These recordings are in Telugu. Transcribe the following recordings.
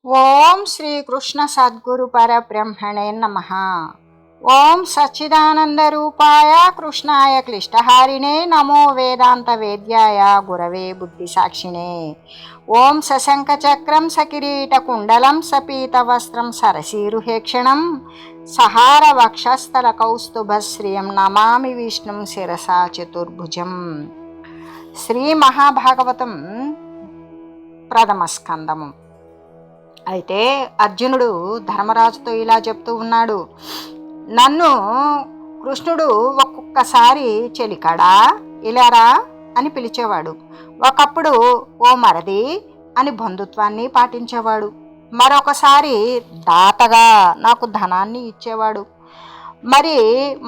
ఓం శ్రీ కృష్ణ సద్గురు పరబ్రహ్మణే నమః. ఓం సచ్చిదానంద రూపాయ కృష్ణాయ క్లిష్టహారిణే నమో వేదాంత వేద్యాయ గురవే బుద్ధి సాక్షిణే. ఓం సశంఖ చక్రం సకిరీట కుండలం సపీత వస్త్రం సరసీరుహేక్షణం సహార వక్షస్థల కౌస్తుభశ్రియం నమామి విష్ణుం శిరసా చతుర్భుజం. శ్రీ మహాభాగవతం ప్రథమ స్కందము. అయితే అర్జునుడు ధర్మరాజుతో ఇలా చెప్తూ ఉన్నాడు. నన్ను కృష్ణుడు ఒక్కొక్కసారి చెలికాడా ఇలారా అని పిలిచేవాడు. ఒకప్పుడు ఓ మరది అని బంధుత్వాన్ని పాటించేవాడు. మరొకసారి దాతగా నాకు ధనాన్ని ఇచ్చేవాడు. మరి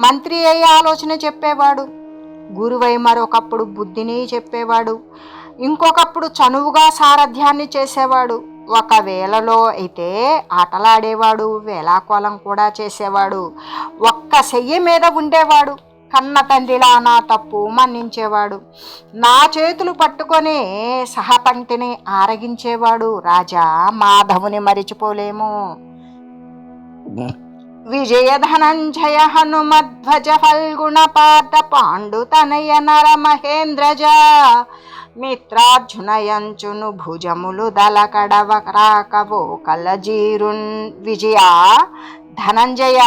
మంత్రి అయ్యే ఆలోచన చెప్పేవాడు. గురువై మరొకప్పుడు బుద్ధిని చెప్పేవాడు. ఇంకొకప్పుడు చనువుగా సారథ్యాన్ని చేసేవాడు. ఒక వేళలో అయితే ఆటలాడేవాడు, వేలాకోలం కూడా చేసేవాడు. ఒక్క చెయ్యి మీద ఉండేవాడు. కన్న తండ్రిలా నా తప్పు మన్నించేవాడు. నా చేతులు పట్టుకొని సహపంక్తిని ఆరగించేవాడు. రాజా మాధవుని మరిచిపోలేము. విజయ ధనంజయ హనుమధ్వజ ఫల్గుణ పార్థ పాండు తనయ నర మహేంద్రజ మిత్రార్జునయంచును భుజములు దలకడవ రాకవో కలజీరున్ విజయ ధనంజయ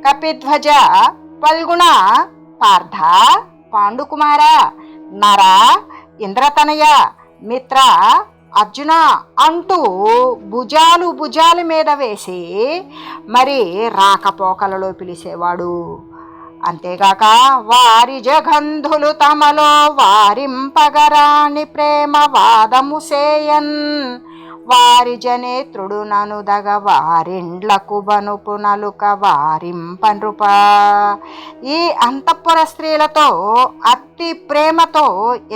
కపిధ్వజ ఫల్గుణ పార్థ పాండుకుమార నర ఇంద్రతనయ మిత్ర అర్జున అంటూ భుజాల మీద వేసి మరి రాకపోకలలో పిలిచేవాడు. అంతేగాక వారి జగంధులు తమలో వారింపగరాని ప్రేమ వాదము సేయన్ వారి జనేత్రుడు ననుదగ వారిండ్లకు బనుపు నలుక వారింపనృప. ఈ అంతఃపుర స్త్రీలతో అతి ప్రేమతో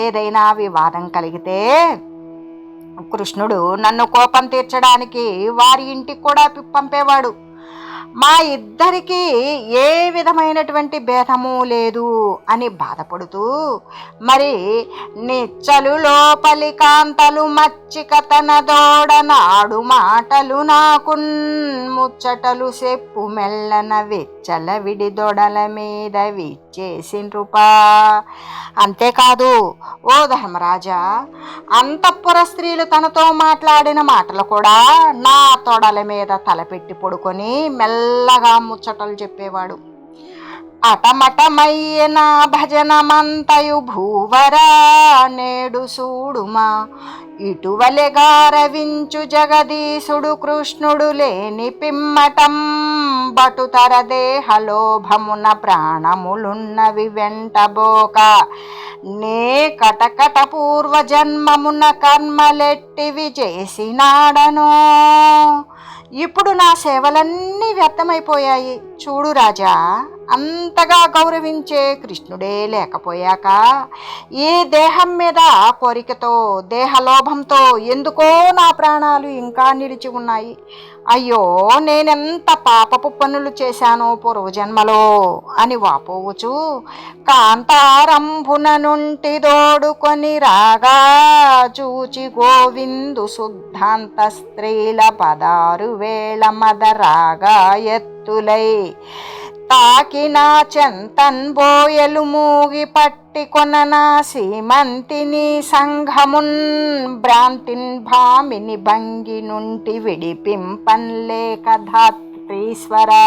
ఏదైనా వివాదం కలిగితే కృష్ణుడు నన్ను కోపం తీర్చడానికి వారి ఇంటికి కూడా పంపేవాడు. మా ఇద్దరికీ ఏ విధమైనటువంటి భేదము లేదు అని బాధపడుతూ మరి నిచ్చలు లోపలి కాంతలు మచ్చిక తన దోడనాడు మాటలు నాకు ముచ్చటలు చెప్పు మెల్లన వెచ్చల విడి దొడల మీద విచ్చేసిండ్రుపా. అంతేకాదు ఓ ధర్మరాజా, అంతఃపుర స్త్రీలు తనతో మాట్లాడిన మాటలు కూడా నా తొడల మీద తలపెట్టి పడుకొని మెల్లగా ముచ్చటలు చెప్పేవాడు. అటమటమయ్యన భజనమంతయు భూవరా నేడు సూడుమా ఇటువలె గారవించు జగదీశుడు కృష్ణుడు లేని పిమ్మటం బటుతర దేహలోభమున ప్రాణములున్నవి వెంటబోక నే కటకట పూర్వజన్మమున కర్మలెట్టివి చేసినాడనో. ఇప్పుడు నా సేవలన్నీ వ్యర్థమైపోయాయి. చూడు రాజా, అంతగా గౌరవించే కృష్ణుడే లేకపోయాక ఈ దేహం మీద కోరికతో దేహలోభంతో ఎందుకో నా ప్రాణాలు ఇంకా నిలిచి ఉన్నాయి. అయ్యో, నేనెంత పాపపు పనులు చేశానో పూర్వజన్మలో అని వాపోవచ్చు కాంతారంభున నుండి దోడుకొని రాగా చూచి గోవిందు శుద్ధాంత స్త్రీల 16 వేళ మదరాగా ఎత్తులై తాకిన చెంతన్ బోయలు మూగి పట్టి కొననా సీమంతిని సంఘమున్ భ్రాంతిన్ భామిని భంగి నుండి విడిపింపన్లేక ధాత్రీశ్వరా.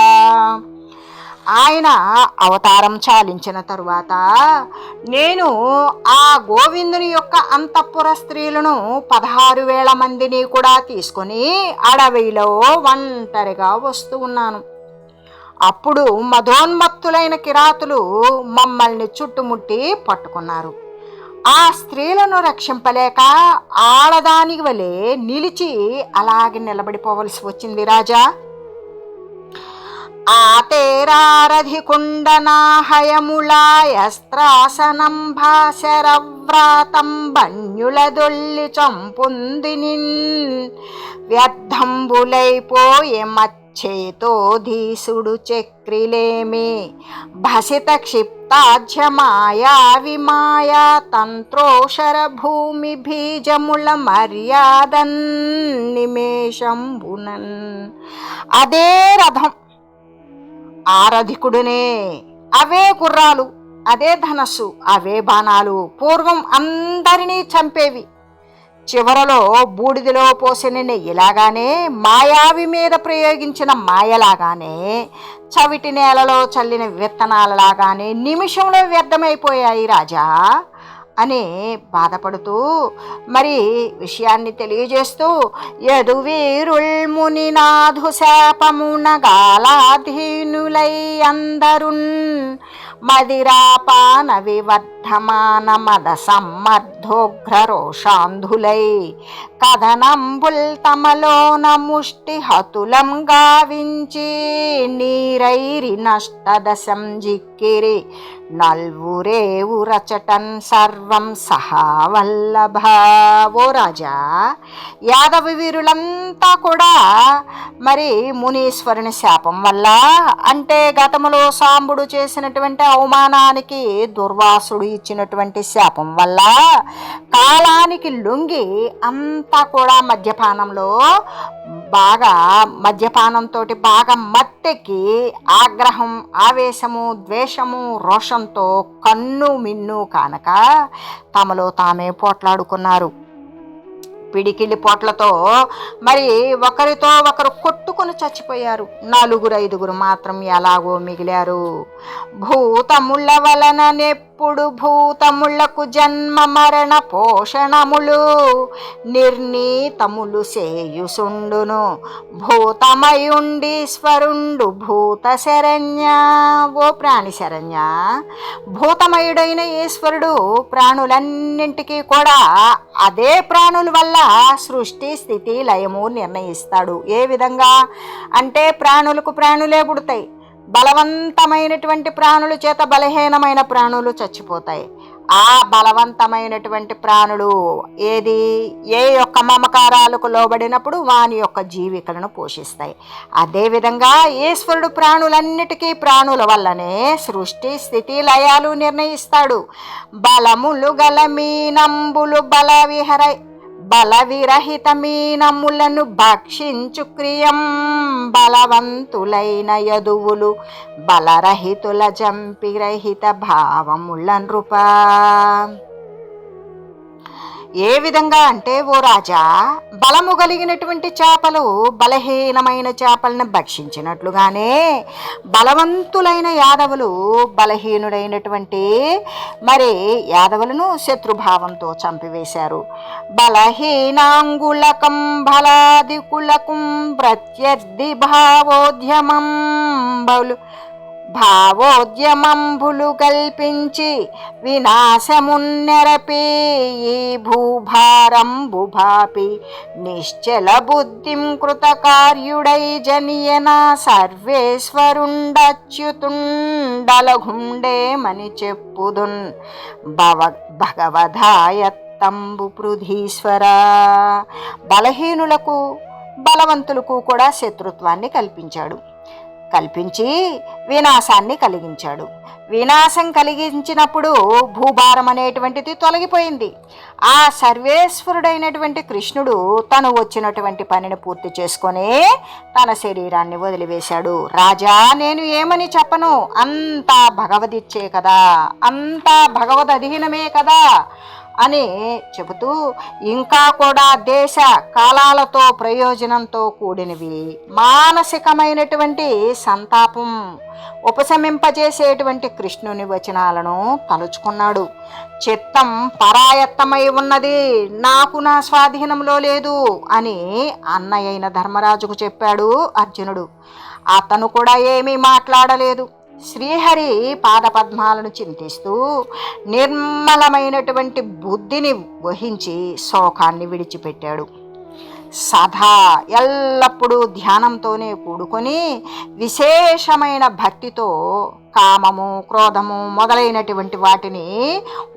ఆయన అవతారం చాలించిన తరువాత నేను ఆ గోవిందుని యొక్క అంతఃపుర స్త్రీలను 16,000 మందిని కూడా తీసుకొని అడవిలో ఒంటరిగా వస్తూ ఉన్నాను. అప్పుడు మదోన్మత్తులైన కిరాతులు మమ్మల్ని చుట్టుముట్టి పట్టుకున్నారు. ఆ స్త్రీలను రక్షింపలేక ఆడదాని వలె నిలిచి అలాగే నిలబడిపోవలసి వచ్చింది రాజా. ఆ తేరారధి కుండనాహయములాయస్త్రాసనం భాశరవ్రాతం బన్యుల దొల్లి చంపుందిని వ్యర్థంబులైపోయే చేతోధీసుడు చక్రిలేమి భసిత క్షిప్తాజ్య మాయా విమాయా తంత్రోషర భూమి బీజముల మర్యాదన్ నిమేషంబునన్. అదే రథం, ఆరధికుడునే, అవే గుర్రాలు, అదే ధనస్సు, అవే బాణాలు పూర్వం అందరినీ చంపేవి. చివరలో బూడిదలో పోసిన నెయ్యిలాగానే, మాయావి మీద ప్రయోగించిన మాయలాగానే, చవిటి నేలలో చల్లిన విత్తనాలలాగానే నిమిషంలో వ్యర్థమైపోయాయి రాజా అని బాధపడుతూ మరి విషయాన్ని తెలియజేస్తూ, యదువీరుల్మునినాథు శాపమునగాలాధీనులై అందరున్ మదిరాపాన వివర్ధమాన మద సమ్మర్ధోగ్రరోషాంధులై కథనంబుల్ తమలోన ముష్టి హతులం గావించి నీరైరి నష్టదశం జిక్కిరి నల్వురేవు రచటన్ సర్వం సహావల్లభ. ఓ రాజా, యాదవ వీరులంతా కూడా మరి మునీశ్వరుని శాపం వల్ల, అంటే గతములో సాంబుడు చేసినటువంటి అవమానానికి దుర్వాసుడు ఇచ్చినటువంటి శాపం వల్ల కాలానికి లొంగి అంతా కూడా మద్యపానంతో బాగా మత్తెక్కి ఆగ్రహం, ఆవేశము, ద్వేషము, రోషంతో కన్ను మిన్ను కానక తమలో తామే పోట్లాడుకున్నారు. పిడికిలి పోట్లతో మరి ఒకరితో ఒకరు కొట్టుకొని చచ్చిపోయారు. 4-5 మాత్రం ఎలాగో మిగిలారు. భూతముల వలన నెప్పుడు భూతములకు జన్మ మరణ పోషణములు నిర్ణీతములు సేయుసుండును భూతమయుండీశ్వరుండు భూత శరణ్య. ఓ ప్రాణి శరణ్య, భూతమయుడైన ఈశ్వరుడు ప్రాణులన్నింటికీ కూడా అదే ప్రాణుల వల్ల సృష్టి స్థితి లయము నిర్ణయిస్తాడు. ఏ విధంగా అంటే ప్రాణులకు ప్రాణులే పుడతాయి. బలవంతమైనటువంటి ప్రాణుల చేత బలహీనమైన ప్రాణులు చచ్చిపోతాయి. ఆ బలవంతమైనటువంటి ప్రాణులు ఏ యొక్క మమకారాలకు లోబడినప్పుడు వాని యొక్క జీవికలను పోషిస్తాయి. అదేవిధంగా ఈశ్వరుడు ప్రాణులన్నిటికీ ప్రాణుల వల్లనే సృష్టి స్థితి లయాలు నిర్ణయిస్తాడు. బలములు గల మీనంబులు బలవిరహిత మీనములను భక్షించు క్రియం బలవంతులైన యదువులు బలరహితుల జంపిరహిత భావముల నృపా. ఏ విధంగా అంటే ఓ రాజా, బలము కలిగినటువంటి చేపలు బలహీనమైన చేపలను భక్షించినట్లుగానే బలవంతులైన యాదవులు బలహీనుడైనటువంటి మరి యాదవులను శత్రుభావంతో చంపివేశారు. బలహీనాంగులకం బలాదికులకం ప్రత్యర్థి భావోద్యమంబులు కల్పించి వినాశమున్నెరపి ఈ భూభారంబు భాపి నిశ్చల బుద్ధిం కృతకార్యుడై జనియన సర్వేశ్వరుండచ్యుతుండలగుండేమని చెప్పుదున్ భగవధాయత్తంబు పృథీశ్వర. బలహీనులకు బలవంతులకు కూడా శత్రుత్వాన్ని కల్పించి వినాశాన్ని కలిగించాడు. వినాశం కలిగించినప్పుడు భూభారం అనేటువంటిది తొలగిపోయింది. ఆ సర్వేశ్వరుడైనటువంటి కృష్ణుడు తను వచ్చినటువంటి పనిని పూర్తి చేసుకొని తన శరీరాన్ని వదిలివేశాడు. రాజా, నేను ఏమని చెప్పను, అంతా భగవదిచ్చే కదా, అంతా భగవద్ అధీనమే కదా అని చెబుతూ, ఇంకా కూడా దేశ కాలాలతో ప్రయోజనంతో కూడినవి మానసికమైనటువంటి సంతాపం ఉపశమింపజేసేటువంటి కృష్ణుని వచనాలను తలుచుకున్నాడు. చిత్తం పరాయత్తమై ఉన్నది, నాకు నా స్వాధీనంలో లేదు అని అన్నయ్యైన ధర్మరాజుకు చెప్పాడు అర్జునుడు. అతను కూడా ఏమీ మాట్లాడలేదు. శ్రీహరి పాదపద్మాలను చింతిస్తూ నిర్మలమైనటువంటి బుద్ధిని వహించి శోకాన్ని విడిచిపెట్టాడు. సదా ఎల్లప్పుడూ ధ్యానంతోనే కూడుకొని విశేషమైన భక్తితో కామము, క్రోధము మొదలైనటువంటి వాటిని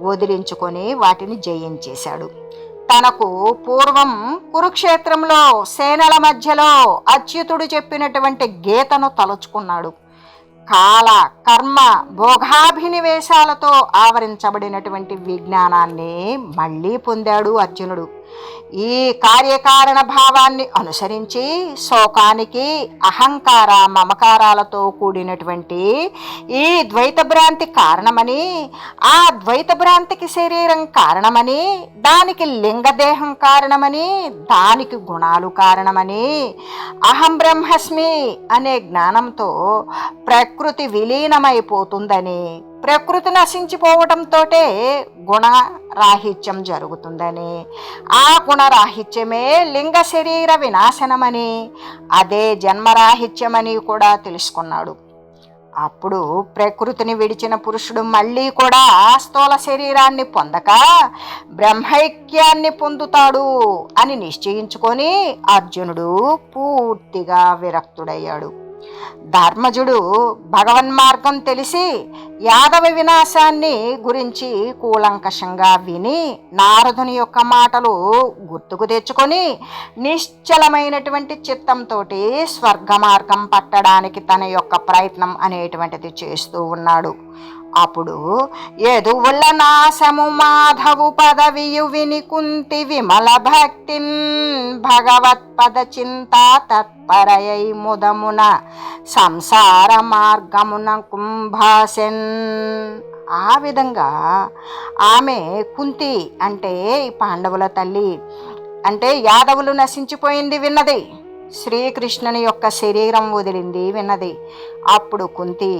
వదిలించుకొని వాటిని జయించేశాడు. తనకు పూర్వం కురుక్షేత్రంలో సేనల మధ్యలో అచ్యుతుడు చెప్పినటువంటి గీతను తలుచుకున్నాడు. కాల కర్మ భోగాభినివేశాలతో ఆవరించబడినటువంటి విజ్ఞానాన్ని మళ్ళీ పొందాడు అర్జునుడు. ఈ కార్యకారణ భావాన్ని అనుసరించి శోకానికి అహంకార మమకారాలతో కూడినటువంటి ఈ ద్వైత భ్రాంతి కారణమని, ఆ ద్వైత భ్రాంతికి శరీరం కారణమని, దానికి లింగదేహం కారణమని, దానికి గుణాలు కారణమని, అహం బ్రహ్మస్మి అనే జ్ఞానంతో ప్రకృతి విలీనమైపోతుందని, ప్రకృతి నశించిపోవడంతో గుణరాహిత్యం జరుగుతుందని, ఆ గుణరాహిత్యమే లింగ శరీర వినాశనమని, అదే జన్మరాహిత్యమని కూడా తెలుసుకున్నాడు. అప్పుడు ప్రకృతిని విడిచిన పురుషుడు మళ్ళీ కూడా స్థూల శరీరాన్ని పొందక బ్రహ్మైక్యాన్ని పొందుతాడు అని నిశ్చయించుకొని అర్జునుడు పూర్తిగా విరక్తుడయ్యాడు. ధర్మజుడు భగవన్మార్గం తెలిసి యాదవ వినాశాన్ని గురించి కూలంకషంగా విని నారదుని యొక్క మాటలు గుర్తుకు తెచ్చుకొని నిశ్చలమైనటువంటి చిత్తంతో స్వర్గ మార్గం పట్టడానికి తన యొక్క ప్రయత్నం అనేటువంటిది చేస్తూ ఉన్నాడు. అప్పుడు యదువుల నాశము మాధవు పదవియు విని కుంతి విమల భక్తిన్ భగవత్పద చింత తత్పరయై ముదమున సంసార మార్గమున కుంభాసెన్. ఆ విధంగా ఆమె కుంతి అంటే పాండవుల తల్లి, అంటే యాదవులు నశించిపోయింది విన్నది, శ్రీకృష్ణుని యొక్క శరీరం వదిలింది విన్నది. అప్పుడు కుంతి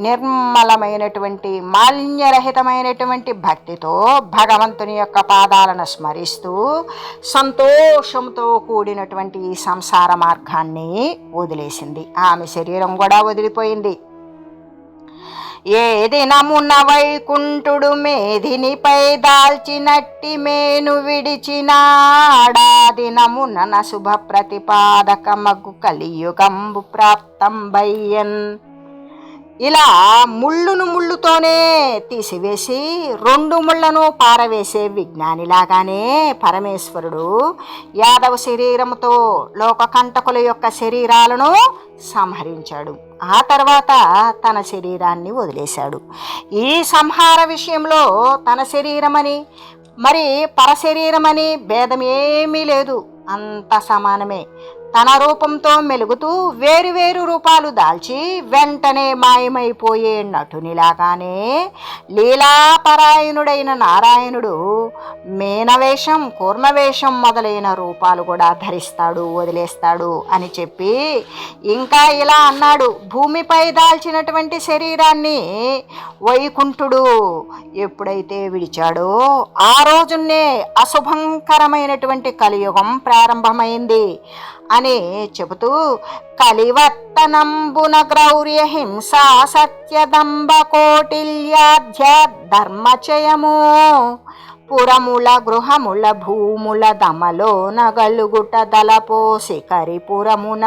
నిర్మలమైనటువంటి మాలిన్యరహితమైనటువంటి భక్తితో భగవంతుని యొక్క పాదాలను స్మరిస్తూ సంతోషంతో కూడినటువంటి ఈ సంసార మార్గాన్ని వదిలేసింది. ఆమె శరీరం కూడా వదిలిపోయింది. ఏ దినమున వైకుంఠుడు మేధినిపై దాల్చినట్టి మేను విడిచినాడా దినమున శుభ ప్రతిపాదకమగు కలియుగంబు ప్రాప్తంబయ్యన్. ఇలా ముళ్ళును ముళ్ళుతోనే తీసివేసి రెండు ముళ్లను పారవేసే విజ్ఞానిలాగానే పరమేశ్వరుడు యాదవ శరీరముతో లోకకంటకుల యొక్క శరీరాలను సంహరించాడు. ఆ తర్వాత తన శరీరాన్ని వదిలేశాడు. ఈ సంహార విషయంలో తన శరీరమని మరి పరశరీరమని భేదమేమీ లేదు, అంత సమానమే. తన రూపంతో మెలుగుతూ వేరువేరు రూపాలు దాల్చి వెంటనే మాయమైపోయే నటునిలాగానే లీలాపరాయణుడైన నారాయణుడు మేనవేషం కూర్మవేషం మొదలైన రూపాలు కూడా ధరిస్తాడు, వదిలేస్తాడు అని చెప్పి ఇంకా ఇలా అన్నాడు. భూమిపై దాల్చినటువంటి శరీరాన్ని వైకుంఠుడు ఎప్పుడైతే విడిచాడో ఆ రోజునే అశుభంకరమైనటువంటి కలియుగం ప్రారంభమైంది అని చెబుతూ కలివర్తనంబున గ్రౌర్య హింసా సత్యదంబ కోటిల్యాధ్య ధర్మచయము పురముల గృహముల భూముల దమలో నగలుగుట దలపోసి కరిపురమున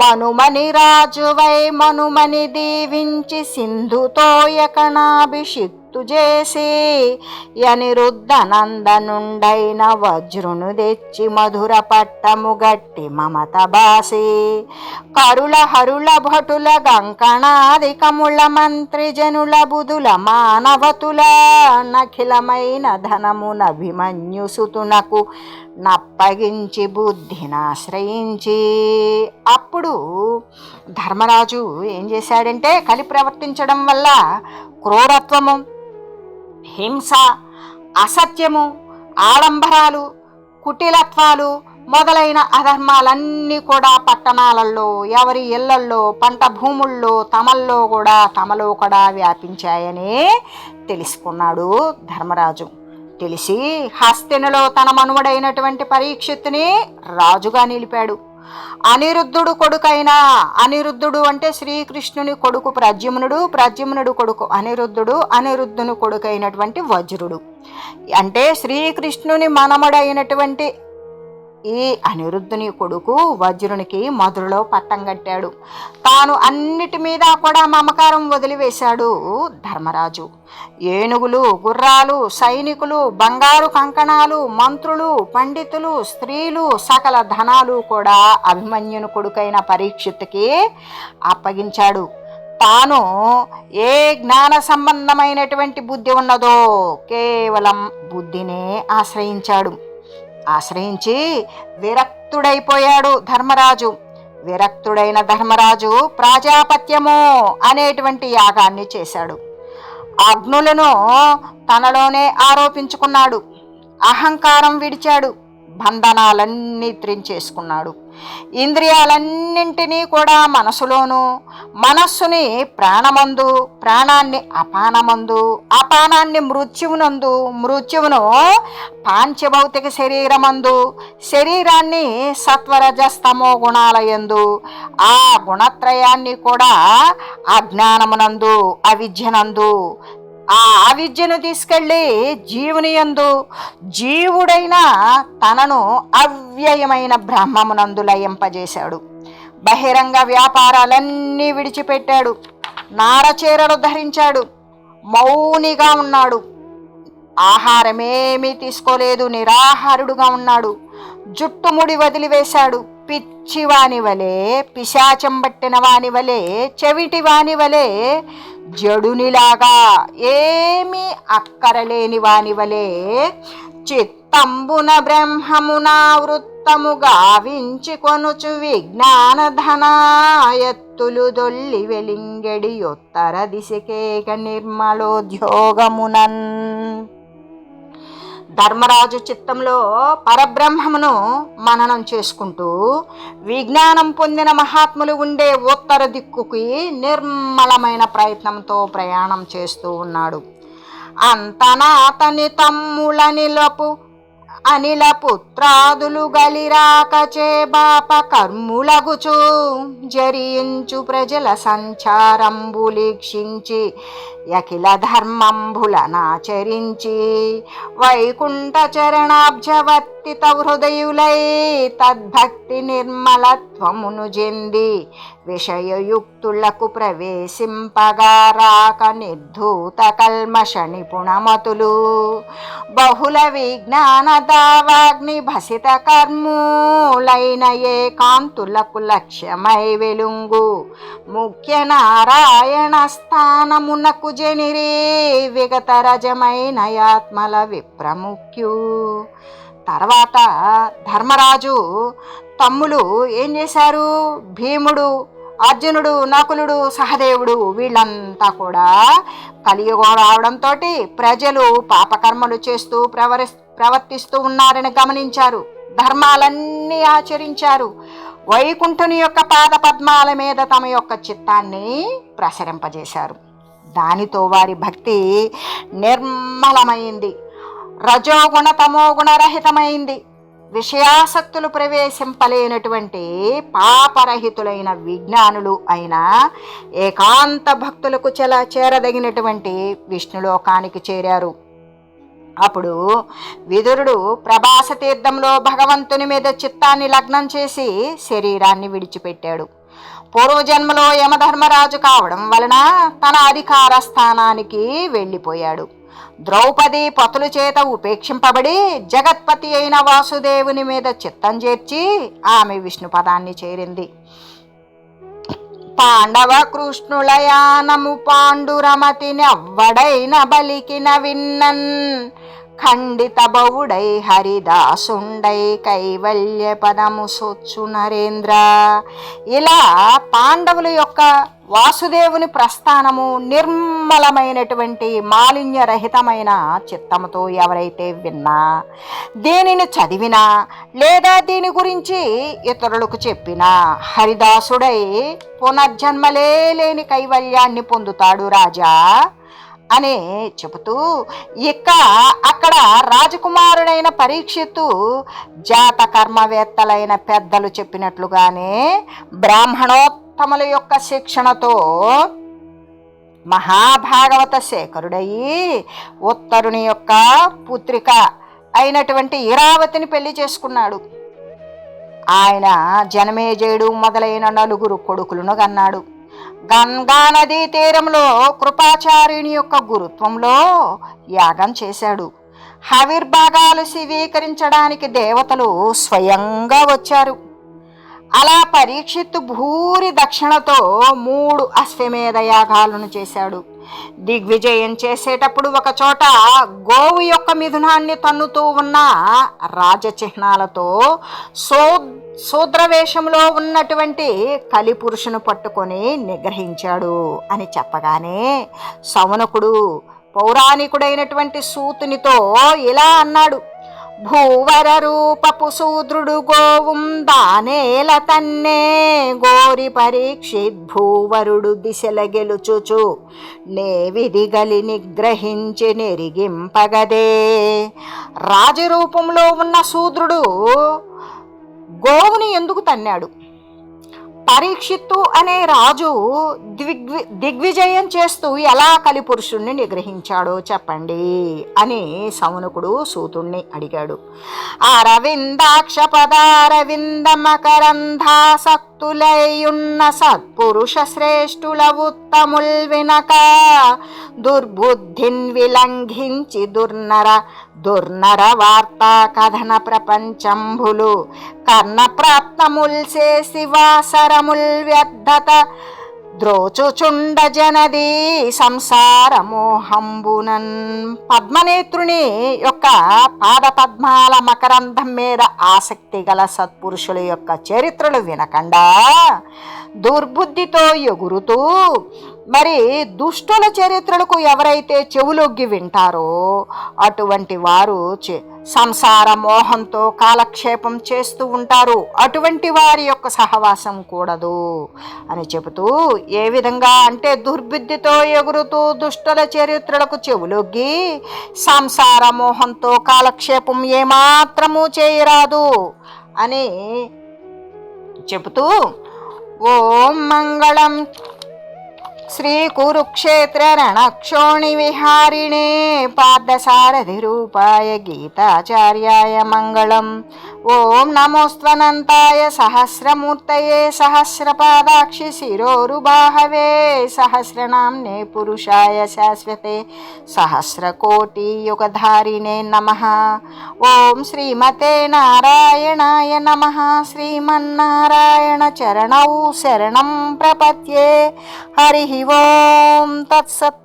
మనుమని రాజువై మనుమని దీవించి సింధుతోయకనాభిషిక్తు చేసి యనిరుద్ధనందనుండైన వజ్రును తెచ్చి మధుర పట్టము గట్టి మమత బాసి కరుల హరుల భటుల గంకణాధికముల మంత్రి జనుల బుధుల మానవతుల నఖిలమైన ధనమునభిమన్యుసుతునకు నప్పగించి బుద్ధినాశ్రయించి. అప్పుడు ధర్మరాజు ఏం చేశాడంటే కలి ప్రవర్తించడం వల్ల క్రూరత్వము, హింస, అసత్యము, ఆడంబరాలు, కుటిలత్వాలు మొదలైన అధర్మాలన్నీ కూడా పట్టణాలలో, ఎవరి ఇళ్లల్లో, పంట భూముల్లో, తమలో కూడా వ్యాపించాయని తెలుసుకున్నాడు ధర్మరాజు. తెలిసి హస్తినిలో తన మనుమడైనటువంటి పరీక్షిత్తుని రాజుగా నిలిపాడు. అనిరుద్ధుడు కొడుకైన, అనిరుద్ధుడు అంటే శ్రీకృష్ణుని కొడుకు ప్రద్యుమ్నుడు, ప్రద్యుమ్నుడు కొడుకు అనిరుద్ధుడు, అనిరుద్ధుని కొడుకైనటువంటి వజ్రుడు అంటే శ్రీకృష్ణుని మనమడైనటువంటి ఈ అనిరుద్ధుని కొడుకు వజ్రునికి మధురలో పట్టం కట్టాడు. తాను అన్నిటి మీద కూడా మమకారం వదిలివేశాడు ధర్మరాజు. ఏనుగులు, గుర్రాలు, సైనికులు, బంగారు కంకణాలు, మంత్రులు, పండితులు, స్త్రీలు, సకల ధనాలు కూడా అభిమన్యుని కొడుకైన పరీక్షిత్తుకి అప్పగించాడు. తాను ఏ జ్ఞాన సంబంధమైనటువంటి బుద్ధి ఉన్నదో కేవలం బుద్ధినే ఆశ్రయించి విరక్తుడైపోయాడు ధర్మరాజు. విరక్తుడైన ధర్మరాజు ప్రాజాపత్యము అనేటువంటి యాగాన్ని చేశాడు. అగ్నులను తనలోనే ఆరోపించుకున్నాడు. అహంకారం విడిచాడు. బంధనాలన్నీ త్రించేసుకున్నాడు. ఇంద్రియాలన్నింటినీ కూడా మనసులోను, మనస్సుని ప్రాణమందు, ప్రాణాన్ని అపానమందు, అపానాన్ని మృత్యువునందు, మృత్యువును పాంచభౌతిక శరీరమందు, శరీరాన్ని సత్వరజస్తమో గుణాలయందు, ఆ గుణత్రయాన్ని కూడా అజ్ఞానమునందు, అవిద్యనందు, ఆ అవిద్యను తీసుకెళ్ళి జీవుని యందు, జీవుడైన తనను అవ్యయమైన బ్రహ్మమునందు లయింపజేశాడు. బహిరంగ వ్యాపారాలన్నీ విడిచిపెట్టాడు. నారచీరలు ధరించాడు. మౌనిగా ఉన్నాడు. ఆహారమేమీ తీసుకోలేదు. నిరాహారుడుగా ఉన్నాడు. జుట్టుముడి వదిలివేశాడు. పిచ్చివాని వలె, పిశాచం పట్టిన వాని వలె, చెవిటి వాని వలె, జడునిలాగా, ఏమీ అక్కరలేని వాని వలె చిత్తంబున బ్రహ్మమున వృత్తము గావించి కొనుచు విజ్ఞాన ధనాయత్తులు దొల్లి వెలింగడి యొత్తర దిశకేక నిర్మలోద్యోగమునన్. ధర్మరాజు చిత్తంలో పరబ్రహ్మమును మననం చేసుకుంటూ విజ్ఞానం పొందిన మహాత్ములు ఉండే ఉత్తర దిక్కుకి నిర్మలమైన ప్రయత్నంతో ప్రయాణం చేస్తూ ఉన్నాడు. అంతనా అతని అనిల పుత్రాదులు గలిరాక చేబాప కర్ములగుచు జరించు ప్రజల సంచారంబులీక్షించి యఖిల ధర్మంబులనాచరించి వైకుంఠ చరణాబ్జవర్తిత హృదయులై తద్భక్తి నిర్మలత్వమును జెంది విషయయుక్తులకు ప్రవేశింపగా రాక నిర్ధూత కల్మష నిపుణమతులు బహుళ విజ్ఞాన దావాగ్ని భసిత కర్మూలైన ఏకాంతులకు లక్ష్యమై వెలుంగు ముఖ్య నారాయణ స్థానమునకు జనిరి విగత రజమైన ఆత్మల విప్రముఖ్యు. తర్వాత ధర్మరాజు తమ్ములు ఏం చేశారు? భీముడు, అర్జునుడు, నకులుడు, సహదేవుడు వీళ్ళంతా కూడా కలియుగం రావడంతో ప్రజలు పాపకర్మలు చేస్తూ ప్రవర్తిస్తూ ఉన్నారని గమనించారు. ధర్మాలన్నీ ఆచరించారు. వైకుంఠుని యొక్క పాద పద్మాల మీద తమ యొక్క చిత్తాన్ని ప్రసరింపజేశారు. దానితో వారి భక్తి నిర్మలమైంది. రజోగుణ తమోగుణ రహితమైంది. విషయాసక్తులు ప్రవేశింపలేనటువంటి పాపరహితులైన విజ్ఞానులు అయిన ఏకాంత భక్తులకు చేరదగినటువంటి విష్ణులోకానికి చేరారు. అప్పుడు విదురుడు ప్రభాస తీర్థంలో భగవంతుని మీద చిత్తాన్ని లగ్నం చేసి శరీరాన్ని విడిచిపెట్టాడు. పూర్వజన్మలో యమధర్మరాజు కావడం వలన తన అధికార స్థానానికి వెళ్ళిపోయాడు. ద్రౌపది పతుల చేత ఉపేక్షింపబడి జగత్పతి అయిన వాసుదేవుని మీద చిత్తం చేర్చి ఆమె విష్ణు పదాన్ని చేరింది. పాండవ కృష్ణులయానము పాండురమతిని అవ్వడైన బలికిన విన్నన్ ఖండిత బౌడై హరిదాసుండై కైవల్య పదము సొచ్చు నరేంద్ర. ఇలా పాండవుల యొక్క వాసుదేవుని ప్రస్థానము నిర్మలమైనటువంటి మాలిన్యరహితమైన చిత్తముతో ఎవరైతే విన్నా, దీనిని చదివినా లేదా దీని గురించి ఇతరులకు చెప్పినా హరిదాసుడై పునర్జన్మలే లేని కైవల్యాన్ని పొందుతాడు రాజా అని చెబుతూ, ఇక అక్కడ రాజకుమారుడైన పరీక్షిత్తు జాత కర్మవేత్తలైన పెద్దలు చెప్పినట్లుగానే బ్రాహ్మణోత్తముల యొక్క శిక్షణతో మహాభాగవత శేఖరుడయి ఉత్తరుని యొక్క పుత్రిక అయినటువంటి ఇరావతిని పెళ్లి చేసుకున్నాడు. ఆయన జనమేజయుడు మొదలైన 9 కొడుకులను కన్నాడు. గంగా నదీ తీరంలో కృపాచార్యుని యొక్క గురుత్వంలో యాగం చేశాడు. హవిర్భాగాలు స్వీకరించడానికి దేవతలు స్వయంగా వచ్చారు. అలా పరీక్షిత్తు భూరి దక్షిణతో 3 అశ్వమేధ యాగాలను చేశాడు. దిగ్విజయం చేసేటప్పుడు ఒక చోట గోవు యొక్క మిథునాన్ని తన్నుతూ ఉన్న రాజచిహ్నాలతో శూద్రవేషంలో ఉన్నటువంటి కలిపురుషును పట్టుకొని నిగ్రహించాడు అని చెప్పగానే సౌనకుడు పౌరాణికుడైనటువంటి సూతునితో ఇలా అన్నాడు: భూవర రూపపు శూద్రుడు గోవుం దానేల తన్నే గోరి పరీక్షిత్ భూవరుడు దిశల గెలుచుచు నేవిదిగలి నిగ్రహించి నెరిగింపగదే. రాజరూపంలో ఉన్న శూద్రుడు గోవుని ఎందుకు తన్నాడు? పరీక్షిత్తు అనే రాజు దిగ్విజయం చేస్తూ ఎలా కలిపురుషుణ్ణి నిగ్రహించాడో చెప్పండి అని సౌనకుడు సూతుణ్ణి అడిగాడు. అరవిందాక్ష పదారవింద మకరంధాసక్తులైయున్న సత్పురుష శ్రేష్ఠుల ఉత్తముల్ వినక దుర్బుద్ధిన్ విలంఘించి దుర్నర వార్తా కథన ప్రపంచంబులు కర్ణప్రాప్తముల్ చేసి వాసరముల్ వ్యర్థత ద్రోచుచుండ జనది సంసార మోహంబునన్. పద్మనేత్రుని యొక్క పాదపద్మాల మకరంధం మీద ఆసక్తి గల సత్పురుషుల యొక్క చరిత్రలు వినకుండా దుర్బుద్ధితో ఎగురుతూ మరి దుష్టుల చరిత్రలకు ఎవరైతే చెవులొగ్గి వింటారో అటువంటి వారు సంసార మోహంతో కాలక్షేపం చేస్తూ ఉంటారు. అటువంటి వారి యొక్క సహవాసం కూడదు అని చెబుతూ, ఏ విధంగా అంటే దుర్బుద్ధితో ఎగురుతూ దుష్టుల చరిత్రలకు చెవులొగ్గి సంసార మోహంతో కాలక్షేపం ఏమాత్రము చేయరాదు అని చెబుతూ, ఓం మంగళం శ్రీ కురుక్షేత్ర రణక్షోణి విహారిణే పార్థసారథి రూపాయ గీతాచార్యాయ మంగళం. ఓం నమోస్త్వనంతాయ సహస్రమూర్తయే సహస్రపాదాక్షి శిరోరుబాహవే సహస్రనామ్నే పురుషాయ శాశ్వతే సహస్రకోటి యుగధారిణే నమః. ఓం శ్రీమతే నారాయణాయ నమః. శ్రీమన్నారాయణ చరణౌ శరణం ప్రపద్యే. హరి ఓం తత్సత్.